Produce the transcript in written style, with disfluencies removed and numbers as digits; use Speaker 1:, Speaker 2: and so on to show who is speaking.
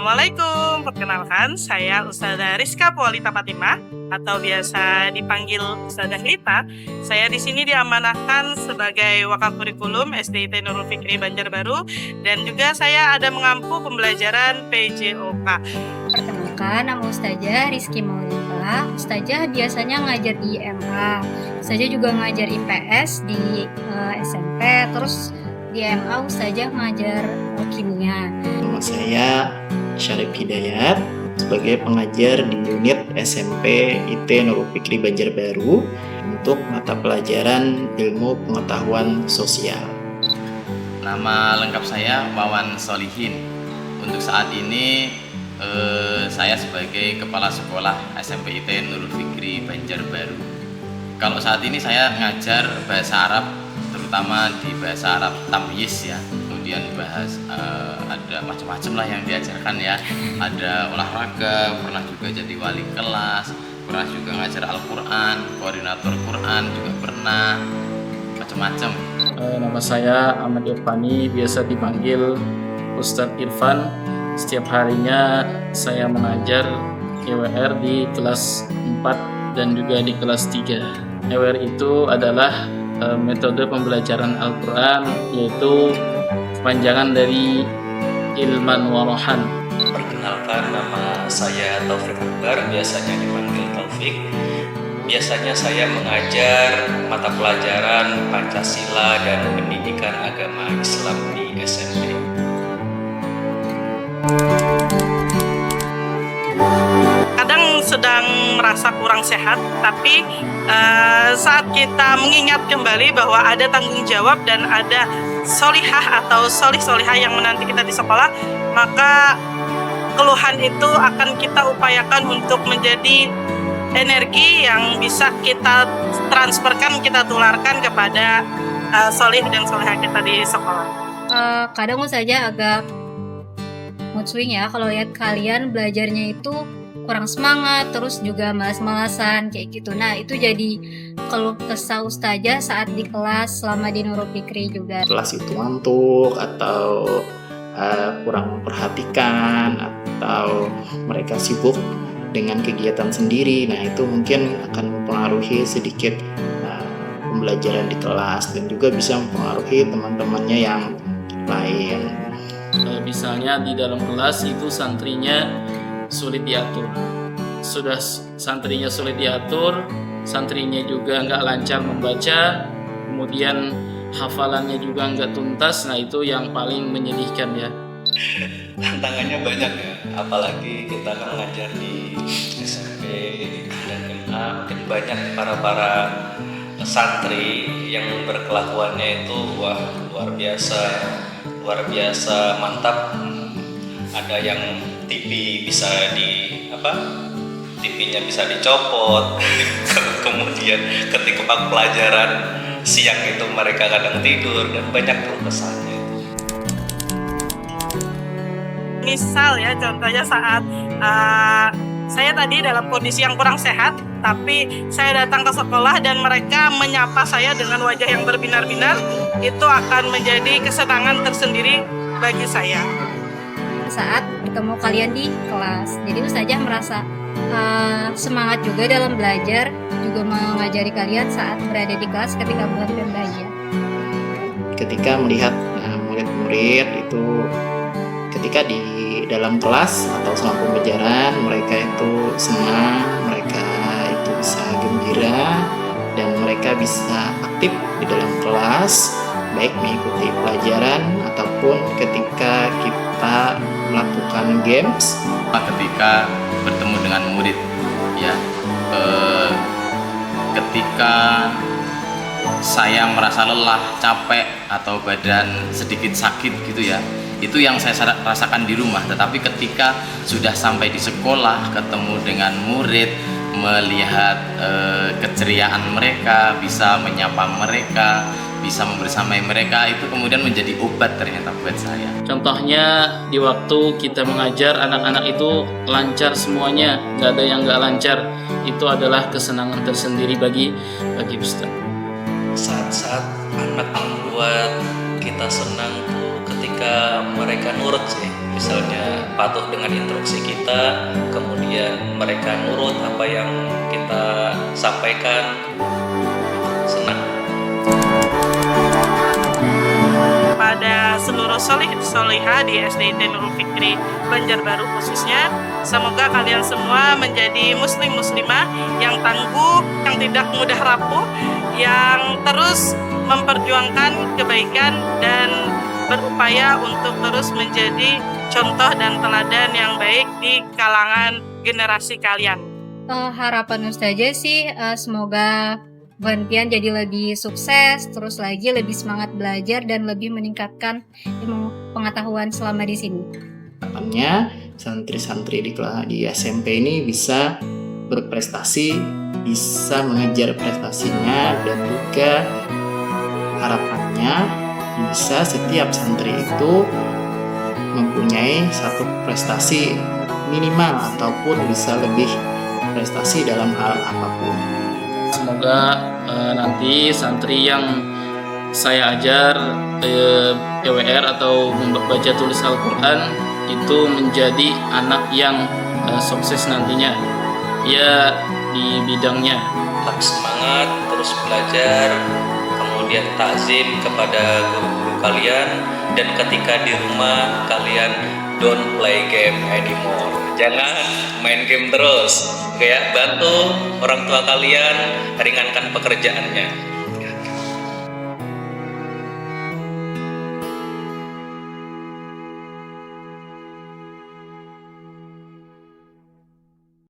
Speaker 1: Assalamualaikum, perkenalkan saya Ustazah Rizka Pualita Fatimah atau biasa dipanggil Ustazah Lita. Saya di sini diamanahkan sebagai wakil kurikulum SDIT Nurul Fikri Banjarbaru dan juga saya ada mengampu pembelajaran PJOK.
Speaker 2: Perkenalkan, nama Ustazah Rizky Maulida. Ustazah biasanya ngajar di MA. Ustazah juga ngajar IPS di SMP. Terus di MA Ustazah ngajar kimia.
Speaker 3: Nama saya Syarif Hidayat sebagai pengajar di unit SMP IT Nurul Fikri Banjarbaru untuk mata pelajaran ilmu pengetahuan sosial.
Speaker 4: Nama lengkap saya Wawan Solihin. Untuk saat ini saya sebagai Kepala Sekolah SMP IT Nurul Fikri Banjarbaru. Kalau saat ini saya ngajar bahasa Arab, terutama di bahasa Arab Tamyiz ya. Kemudian ada macam-macam lah yang diajarkan ya. Ada olahraga, pernah juga jadi wali kelas, pernah juga ngajar Al-Quran, koordinator Quran juga pernah, macam-macam.
Speaker 5: Nama saya Ahmad Irfani, biasa dipanggil Ustadz Irfan. Setiap harinya saya mengajar EWR di kelas 4 dan juga di kelas 3. EWR itu adalah metode pembelajaran Al-Quran, yaitu kepanjangan dari Ilman Warohan.
Speaker 6: Perkenalkan, nama saya Taufik Akbar, biasanya dipanggil Taufik. Biasanya saya mengajar mata pelajaran Pancasila dan pendidikan agama Islam di SMP.
Speaker 1: Kadang sedang merasa kurang sehat, tapi saat kita mengingat kembali bahwa ada tanggung jawab dan ada solihah atau solihah yang menanti kita di sekolah, maka keluhan itu akan kita upayakan untuk menjadi energi yang bisa kita transferkan, kita tularkan kepada solih dan solihah kita di sekolah.
Speaker 2: Kadang saja agak mood swing ya, kalau lihat kalian belajarnya itu kurang semangat, terus juga malas-malasan kayak gitu. Nah, itu jadi keluh kesah Ustazah saat di kelas selama di Nurul Fikri juga.
Speaker 3: Kelas itu ngantuk atau kurang memperhatikan atau mereka sibuk dengan kegiatan sendiri. Nah, itu mungkin akan mempengaruhi sedikit pembelajaran di kelas dan juga bisa mempengaruhi teman-temannya yang lain.
Speaker 5: Misalnya di dalam kelas itu santrinya sulit diatur. Sudah santrinya sulit diatur, santrinya juga nggak lancar membaca, kemudian hafalannya juga nggak tuntas. Nah, itu yang paling menyedihkan ya.
Speaker 6: Tantangannya banyak ya, apalagi kita mengajar di SMP dan MA, mungkin banyak para santri yang berkelakuannya itu luar biasa mantap. Ada yang TV-nya bisa dicopot. Kemudian ketika pelajaran siang itu mereka kadang tidur dan banyak keluh kesahnya.
Speaker 1: Misal ya, contohnya saat saya tadi dalam kondisi yang kurang sehat, tapi saya datang ke sekolah dan mereka menyapa saya dengan wajah yang berbinar-binar, itu akan menjadi kesenangan tersendiri bagi saya.
Speaker 2: Saat ketemu kalian di kelas, jadi Ustazah merasa semangat juga dalam belajar, juga mengajari kalian saat berada di kelas ketika belajar.
Speaker 3: Ketika melihat murid-murid itu ketika di dalam kelas atau selama pembelajaran, mereka itu senang, mereka itu bisa gembira dan mereka bisa aktif di dalam kelas, baik mengikuti pelajaran ataupun ketika kita melakukan games.
Speaker 4: Ketika bertemu dengan murid ya, ketika saya merasa lelah, capek atau badan sedikit sakit gitu ya, itu yang saya rasakan di rumah. Tetapi ketika sudah sampai di sekolah, ketemu dengan murid, melihat keceriaan mereka, bisa menyapa mereka, bisa membersamai mereka, itu kemudian menjadi obat ternyata buat saya.
Speaker 5: Contohnya di waktu kita mengajar anak-anak itu lancar semuanya, nggak ada yang nggak lancar. Itu adalah kesenangan tersendiri bagi Ustaz.
Speaker 6: Saat-saat anak membuat kita senang tuh ketika mereka nurut sih. misalnya patuh dengan instruksi kita, kemudian mereka nurut apa yang kita sampaikan. Senang.
Speaker 1: Pada seluruh solih-solihah di SDIT Nurul Fikri Banjarbaru khususnya, semoga kalian semua menjadi muslim-muslimah yang tangguh, yang tidak mudah rapuh, yang terus memperjuangkan kebaikan dan berupaya untuk terus menjadi contoh dan teladan yang baik di kalangan generasi kalian.
Speaker 2: Harapan Ustazah sih semoga Bantian jadi lebih sukses, terus lagi lebih semangat belajar dan lebih meningkatkan ilmu pengetahuan selama di sini.
Speaker 3: Harapannya santri-santri di SMP ini bisa berprestasi, bisa mengejar prestasinya, dan juga harapannya bisa setiap santri itu mempunyai satu prestasi minimal ataupun bisa lebih prestasi dalam hal apapun.
Speaker 5: Semoga nanti santri yang saya ajar EWR atau membaca tulis Al-Quran itu menjadi anak yang sukses nantinya ya di bidangnya.
Speaker 6: Tetap semangat, terus belajar, kemudian takzim kepada guru-guru kalian, dan ketika di rumah kalian don't play game anymore. Jangan main game terus. Kayak bantu orang tua kalian ringankan pekerjaannya.